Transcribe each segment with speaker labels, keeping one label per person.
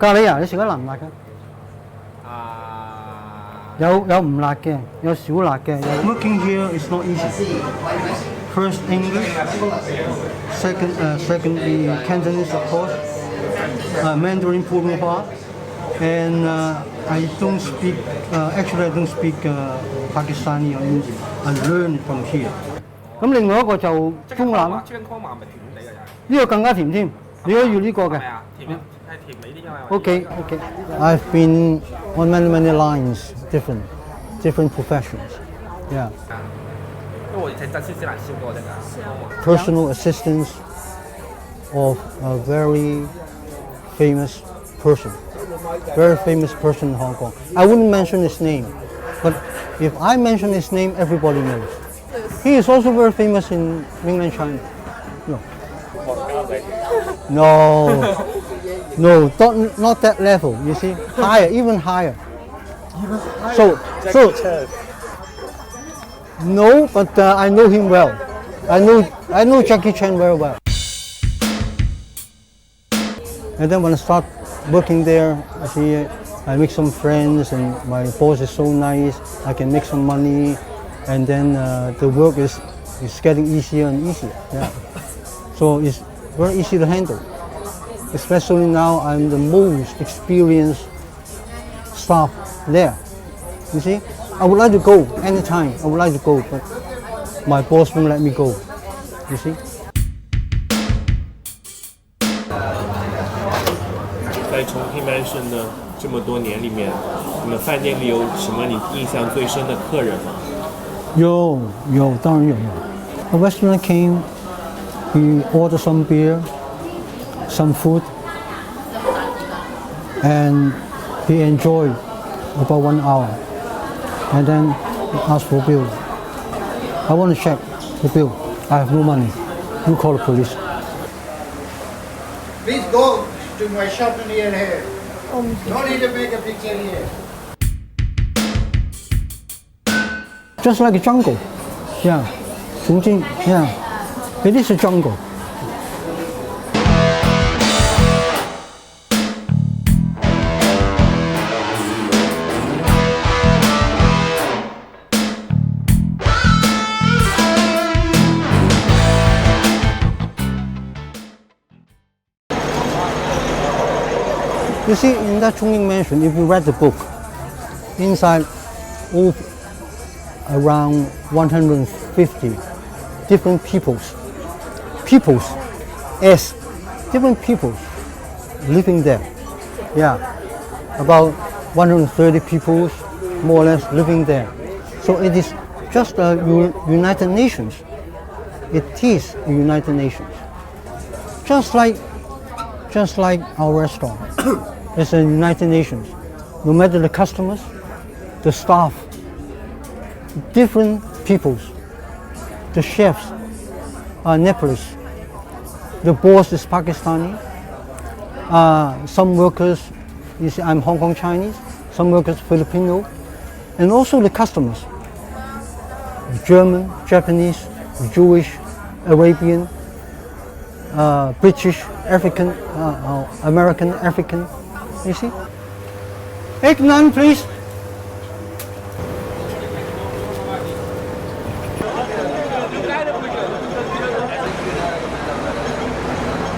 Speaker 1: 咖喱啊，你食得辣唔辣嘅？有唔辣嘅，有少辣嘅。Working here is not easy. First English, secondly Cantonese of course, Mandarin 普通話 and I don't speak, actually I don't speak Pakistani or Indian. I learned it from here. 咁另外一個就中辣啦。呢個更加甜添，你可以要呢個嘅。Okay. I've been on many lines, different professions. Yeah. Personal assistance of a very famous person in Hong Kong. I wouldn't mention his name, but if I mention his name, everybody knows. He is also very famous in mainland China. No, not that level. You see, higher, even higher. So no, but I know him well. I know Jackie Chan very well. And then when I start working there, I make some friends, and my boss is so nice. I can make some money, and then the work is getting easier and easier. Yeah. So it's very easy to handle. Especially now, I'm the most experienced staff there. You see, I would like to go anytime. I would like to go, but my boss won't let me go. You see.
Speaker 2: 在重庆 Mansion 的这么多年里面，你们饭店里有什么你印象最深的客人吗？
Speaker 1: 有，当然有。A Westerner came, he ordered some beer, some food, and he enjoyed about 1 hour. And then he asked for a bill. I want to check the bill. I have no money. You call the police.
Speaker 3: Please go to my shop near here. No need to make a picture here.
Speaker 1: Just like a jungle. Yeah. Chongqing, yeah. It is a jungle. You see, in that Chongqing Mansion, if you read the book, inside around 150 different peoples, different peoples living there. Yeah, about 130 peoples, more or less, living there. So it is just a United Nations. It is a United Nations. Just like our restaurant. It's a United Nations. No matter the customers, the staff, different peoples, the chefs are Nepalese, the boss is Pakistani, some workers, you see, I'm Hong Kong Chinese, some workers Filipino, and also the customers, German, Japanese, Jewish, Arabian, British, African, American, African. You see? Egg naan, please.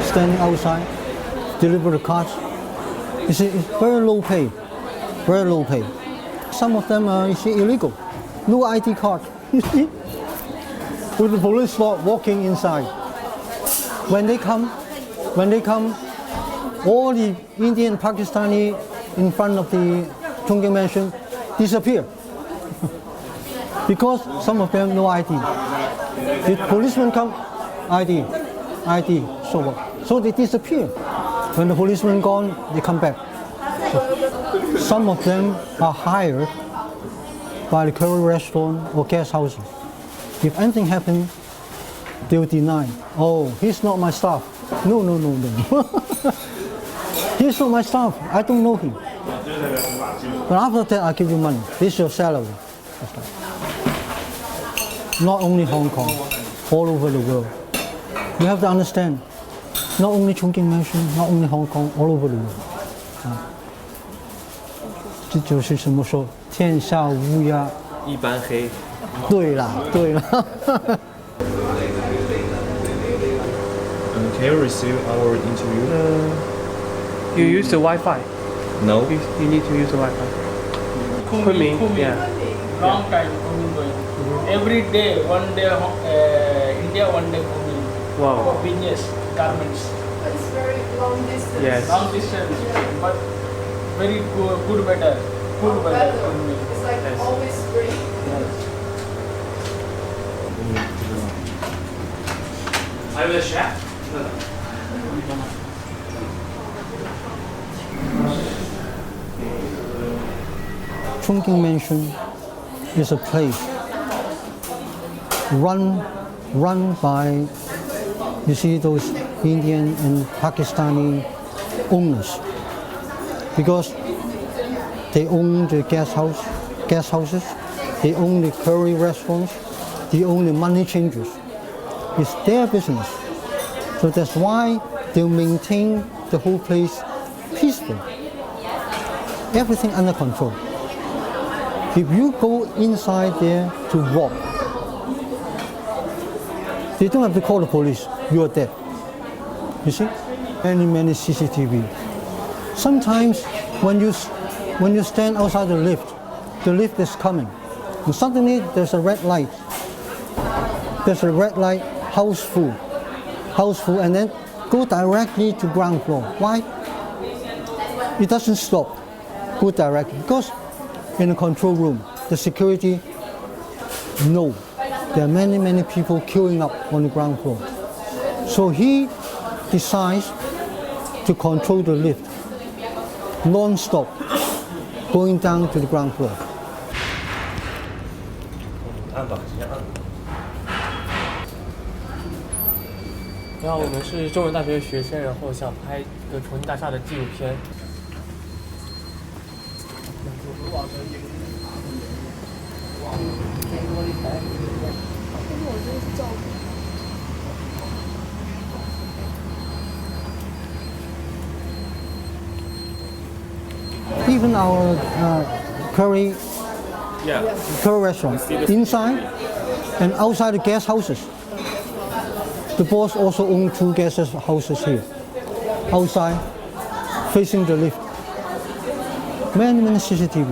Speaker 1: Standing outside, deliver the cards. You see, it's very low pay, very low pay. Some of them are, you see, illegal. No ID card. You see? With the police start walking inside. When they come, all the Indian, Pakistani in front of the Chongqing Mansion disappear. Because some of them no ID. The policemen come, ID, so what? So they disappear. When the policemen gone, they come back. So some of them are hired by the current restaurant or guest houses. If anything happens, they will deny. Oh, he's not my staff. No. He's not my staff. I don't know him. But after that, I give you money. This is your salary. Not only Hong Kong, all over the world. You have to understand, not only Chongqing Mansion, not only Hong Kong, all over the world. 这就是什么说天下乌鸦
Speaker 2: 一般黑。
Speaker 1: 对了对了。
Speaker 2: Can you receive our interview?
Speaker 4: You use the Wi-Fi.
Speaker 2: No.
Speaker 4: You need to use the Wi-Fi. Kunming, yeah.
Speaker 5: Long time Kunming going. Every day, one day India, one day Kunming.
Speaker 4: Wow.
Speaker 5: For business, garments.
Speaker 6: But it's very long distance.
Speaker 4: Yes.
Speaker 5: Long distance, but very good weather. Cool weather Kunming.
Speaker 6: It's like
Speaker 4: Yes.
Speaker 6: always spring.
Speaker 2: I will share.
Speaker 1: Chongqing Mansion is a place run by, you see, those Indian and Pakistani owners, because they own the guest houses, they own the curry restaurants, they own the money changers. It's their business. So that's why they maintain the whole place peaceful. Everything under control. If you go inside there to rob, they don't have to call the police. You are dead. You see? Many CCTV. Sometimes when you stand outside the lift is coming. And suddenly there's a red light. There's a red light, house full, and then go directly to ground floor. Why? It doesn't stop. Go directly. Because in the control room, the security know there are many people queuing up on the ground floor. So he decides to control the lift non-stop, going down to the ground floor.
Speaker 4: 然后我们是中文大学的学生，然后想拍一个重庆大厦的纪录片。
Speaker 1: Even our curry restaurant, inside and outside the guest houses. The boss also owns 2 guest houses here, outside, facing the lift. Many CCTV.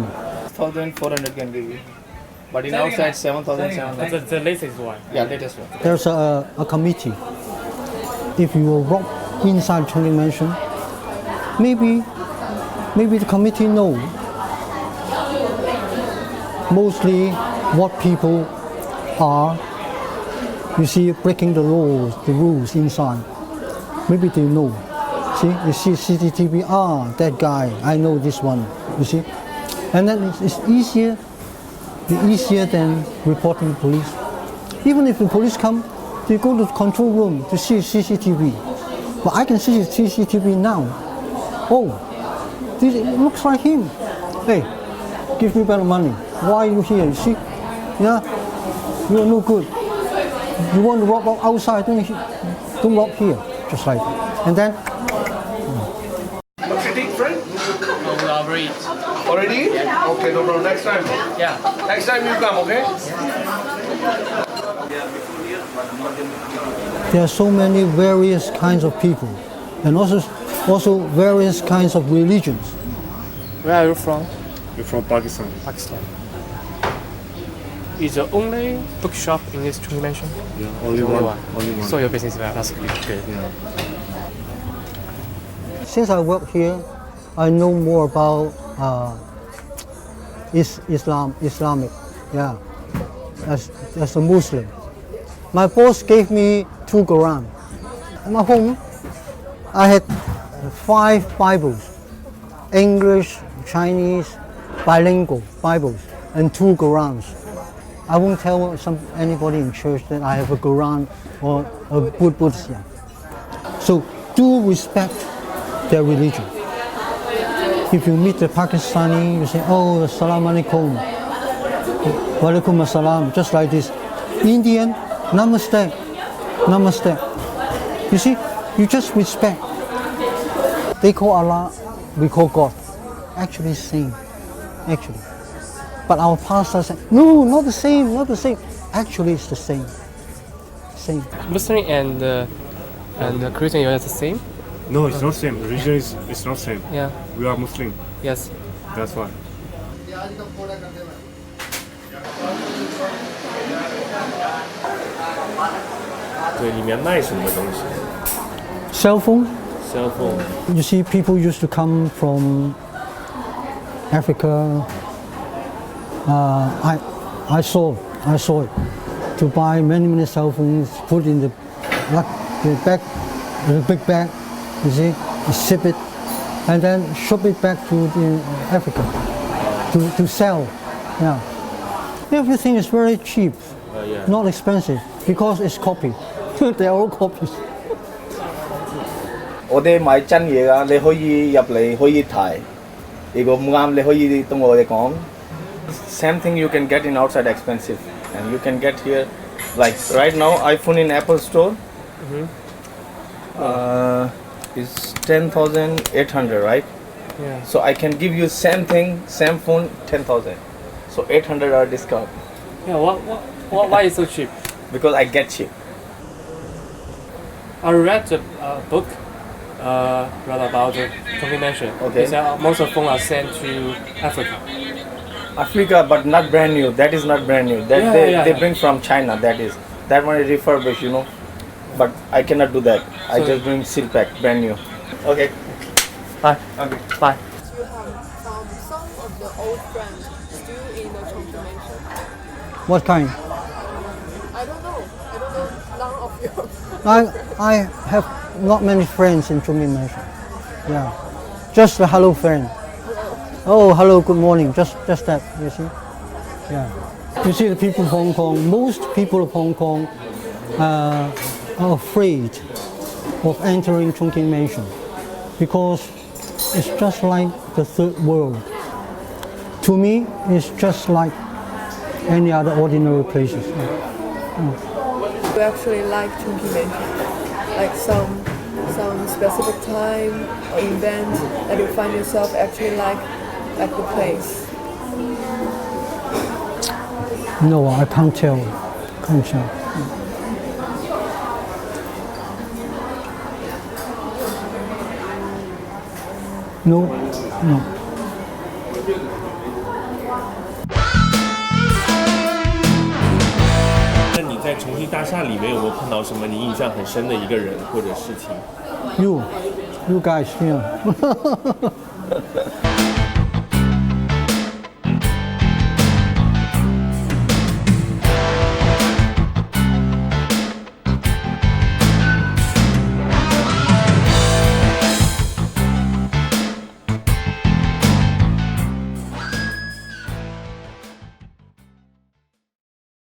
Speaker 5: 1,400 can give you. But in outside 7,700.
Speaker 4: The latest one.
Speaker 5: Yeah, latest one.
Speaker 1: There's a committee. If you will rob inside Chongqing Mansion, maybe the committee know mostly what people are, you see, breaking the rules inside. Maybe they know. See, you see CCTV, that guy, I know this one, you see. And then it's easier than reporting to police. Even if the police come, they go to the control room to see CCTV. But I can see CCTV now. Oh, this looks like him. Hey, give me better money. Why are you here? You see? Yeah, you are no good. You want to rob outside, don't rob here. Just like that. And then.
Speaker 7: What's your take, friend?
Speaker 4: We already.
Speaker 7: Already? Yeah. Okay, no problem. Next time.
Speaker 4: Yeah.
Speaker 7: Next time you come, okay?
Speaker 1: There are so many various kinds of people, and also various kinds of religions.
Speaker 4: Where are you from?
Speaker 2: You're from Pakistan.
Speaker 4: Pakistan. Is the only bookshop in this Chongqing Mansion?
Speaker 2: Yeah, only one.
Speaker 4: So your business is that's good.
Speaker 2: Yeah.
Speaker 1: Since I work here, I know more about Islamic, yeah, as a Muslim. My boss gave me 2 Quran. At my home, I had 5 Bibles, English, Chinese, bilingual Bibles, and 2 Qurans. I won't tell anybody in church that I have a Quran or a Buddhist. So do respect their religion. If you meet the Pakistani, you say, oh, Assalamu alaikum, wa alaikum assalam, just like this. Indian, namaste, namaste. You see, you just respect. They call Allah we call God, actually same, actually. But our pastor said, no, not the same, not the same. Actually, it's the same, same.
Speaker 4: Muslim and Christian, you are the same?
Speaker 8: No, it's not same. Religion is not same.
Speaker 4: Yeah.
Speaker 8: We are Muslim.
Speaker 4: Yes.
Speaker 8: That's why.
Speaker 2: 对，里面卖什么东西
Speaker 1: Cell phone.
Speaker 2: ？cell phone。
Speaker 1: You see, people used to come from Africa. I saw it to buy many cell phones, put in the bag, the big bag. You see, you ship it, and then ship it back to Africa to sell. Yeah, everything is very cheap,
Speaker 2: yeah.
Speaker 1: not expensive because it's copy. They are all copies.
Speaker 9: 我哋買真嘢㗎，你可以入嚟可以睇。如果唔啱，你可以同我哋講。Same thing you can get in outside expensive, and you can get here, like right now iPhone in Apple Store. Is 10,800, right?
Speaker 4: Yeah.
Speaker 9: So I can give you same thing, same phone, 10,000. So 800 are discount
Speaker 4: Yeah. Why is so cheap?
Speaker 9: because I get cheap.
Speaker 4: I read the book read about the Chongqing Mansion.
Speaker 9: Okay.
Speaker 4: They said most of the phones are sent to Africa.
Speaker 9: Africa, but not brand new. That is not brand new. That
Speaker 4: Yeah,
Speaker 9: they
Speaker 4: yeah.
Speaker 9: bring from China. That one is refurbished, you know. But I cannot do that. I
Speaker 4: So-
Speaker 9: just bring seal pack, brand new. Okay.
Speaker 4: Bye.
Speaker 9: Okay.
Speaker 4: Bye.
Speaker 6: You have found some of the old friends still in the Chongqing Mansion.
Speaker 1: What kind?
Speaker 6: I don't know none of you.
Speaker 1: I have not many friends in Chongqing Mansion. Yeah, just a hello friend. Oh, hello, good morning. Just that, you see. Yeah. You see the people of Hong Kong. Most people of Hong Kong are afraid of entering Chongqing Mansion because it's just like the third world. To me, it's just like any other ordinary places.
Speaker 6: You actually like Chongqing Mansion, like some specific time or event that you find yourself actually like the place.
Speaker 1: No, I can't tell. Can't tell. No.
Speaker 2: 那你在重庆大厦里面有没有碰到什么你印象很深的一个人或者事情？
Speaker 1: You guys here.